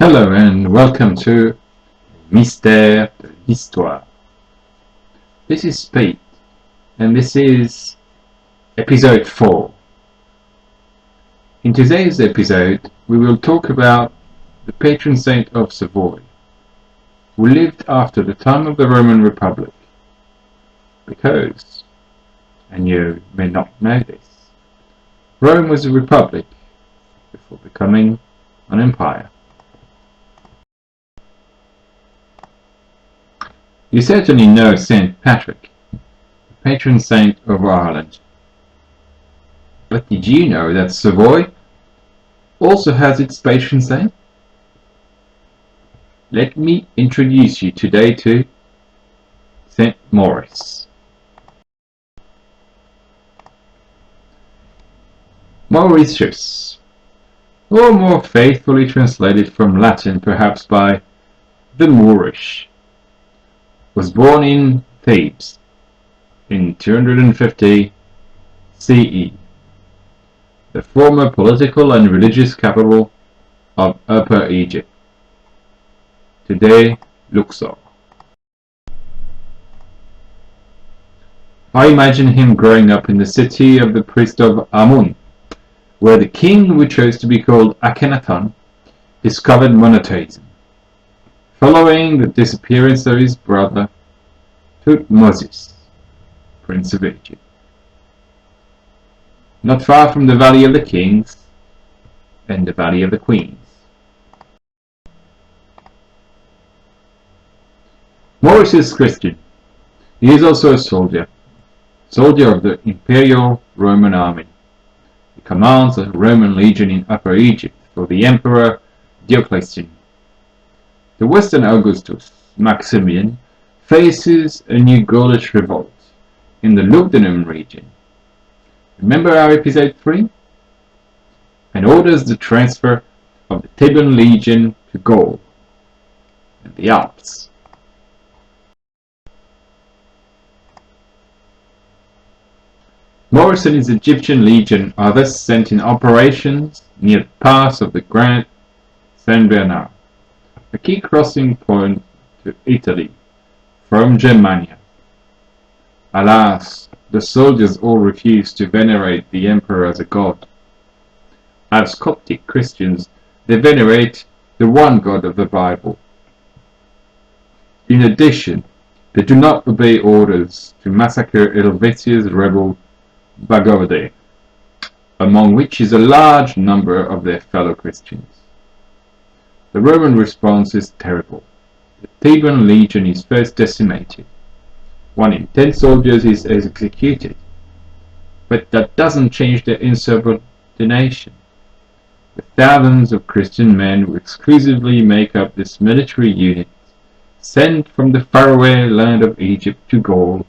Hello and welcome to Mystères de l'Histoire. This is Pete and this is episode 4. In today's episode we will talk about the patron saint of Savoy, who lived after the time of the Roman Republic, because, and you may not know this, Rome was a republic before becoming an empire. You certainly know St. Patrick, the patron saint of Ireland. But did you know that Savoy also has its patron saint? Let me introduce you today to St. Maurice. Mauritius, or more faithfully translated from Latin perhaps by the Moorish, was born in Thebes in 250 CE, the former political and religious capital of Upper Egypt, today Luxor. I imagine him growing up in the city of the priest of Amun, where the king, who chose to be called Akhenaton, discovered monotheism, following the disappearance of his brother Tutmosis, Prince of Egypt. Not far from the Valley of the Kings and the Valley of the Queens. Maurice is Christian. He is also a soldier of the Imperial Roman Army. He commands a Roman legion in Upper Egypt for the Emperor Diocletian. The Western Augustus, Maximian, faces a new Gaulish revolt in the Lugdunum region. Remember our episode 3? And orders the transfer of the Theban legion to Gaul and the Alps. Maurice and his Egyptian legion are thus sent in operations near the pass of the Grand Saint Bernard, a key crossing point to Italy from Germania. Alas, the soldiers all refused to venerate the emperor as a god. As Coptic Christians, they venerate the one God of the Bible. In addition, they do not obey orders to massacre Helvetia's rebel Bagaudae, among which is a large number of their fellow Christians. The Roman response is terrible. The Theban legion is first decimated. 1 in 10 soldiers is executed. But that doesn't change their insubordination. The thousands of Christian men who exclusively make up this military unit, sent from the faraway land of Egypt to Gaul,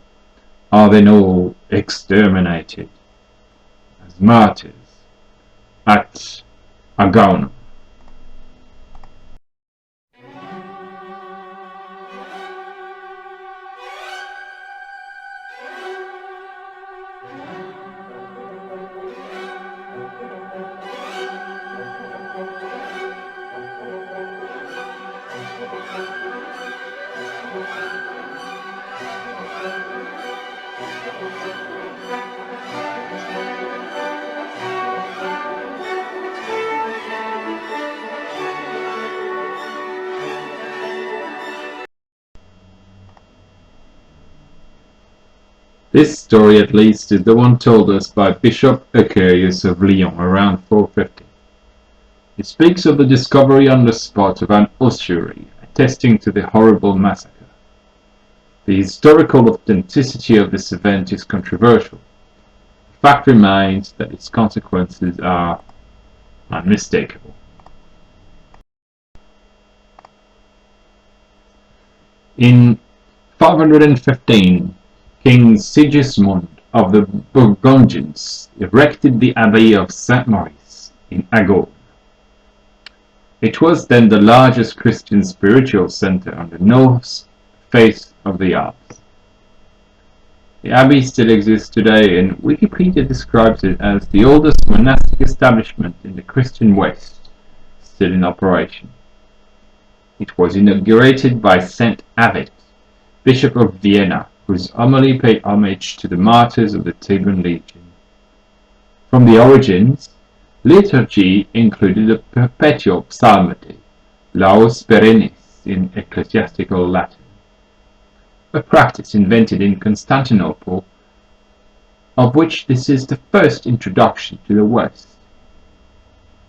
are then all exterminated as martyrs at Agaunum. This story, at least, is the one told us by Bishop Eucherius of Lyon around 450. It speaks of the discovery on the spot of an ossuary, attesting to the horrible massacre. The historical authenticity of this event is controversial. The fact remains that its consequences are unmistakable. In 515, King Sigismund of the Burgundians erected the Abbey of Saint Maurice in Agaunum. It was then the largest Christian spiritual center on the north face of the Alps. The abbey still exists today, and Wikipedia describes it as the oldest monastic establishment in the Christian West, still in operation. It was inaugurated by Saint Avet, Bishop of Vienna, whose homily paid homage to the martyrs of the Theban Legion. From the origins, liturgy included a perpetual psalmody, laus perennis in ecclesiastical Latin, a practice invented in Constantinople, of which this is the first introduction to the West.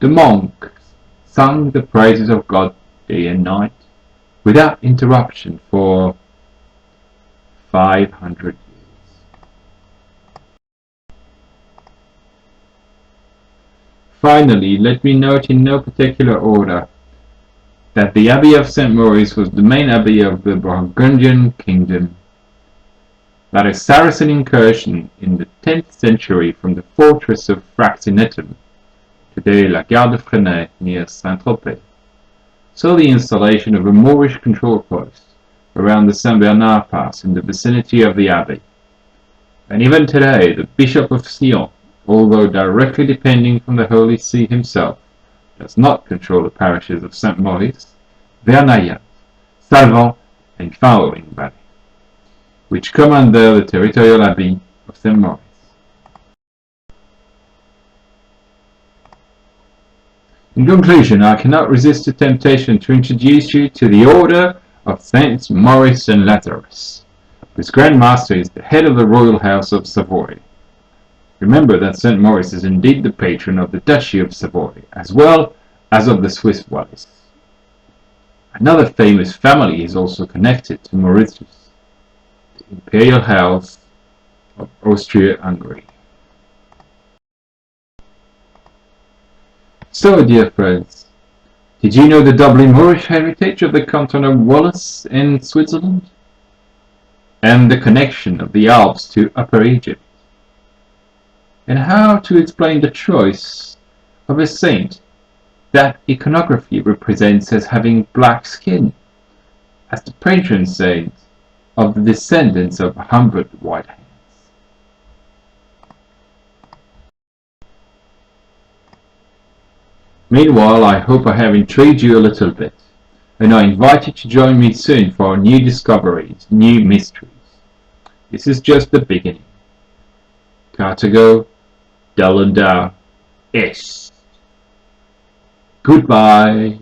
The monks sung the praises of God day and night, without interruption for 500 years. Finally, let me note in no particular order that the Abbey of St. Maurice was the main abbey of the Burgundian kingdom, that a Saracen incursion in the 10th century from the fortress of Fraxinetum, today La Gare de Fresnay near Saint-Tropez, saw the installation of a Moorish control post around the Saint Bernard Pass in the vicinity of the abbey. And even today, the Bishop of Sion, although directly depending from the Holy See himself, does not control the parishes of St. Maurice, Vernayat, Salvan, and Following-Valley, which come under the territorial abbey of St. Maurice. In conclusion, I cannot resist the temptation to introduce you to the order of Saints Maurice and Lazarus, whose Grand Master is the head of the royal house of Savoy. Remember that St. Maurice is indeed the patron of the Duchy of Savoy, as well as of the Swiss Wallis. Another famous family is also connected to Mauritius, the imperial house of Austria-Hungary. So, dear friends, did you know the doubly Moorish heritage of the canton of Wallis in Switzerland? And the connection of the Alps to Upper Egypt? And how to explain the choice of a saint that iconography represents as having black skin, as the patron saint of the descendants of 100 white hands? Meanwhile, I hope I have intrigued you a little bit, and I invite you to join me soon for new discoveries, new mysteries. This is just the beginning. Cartago, Delendau, Est. Goodbye.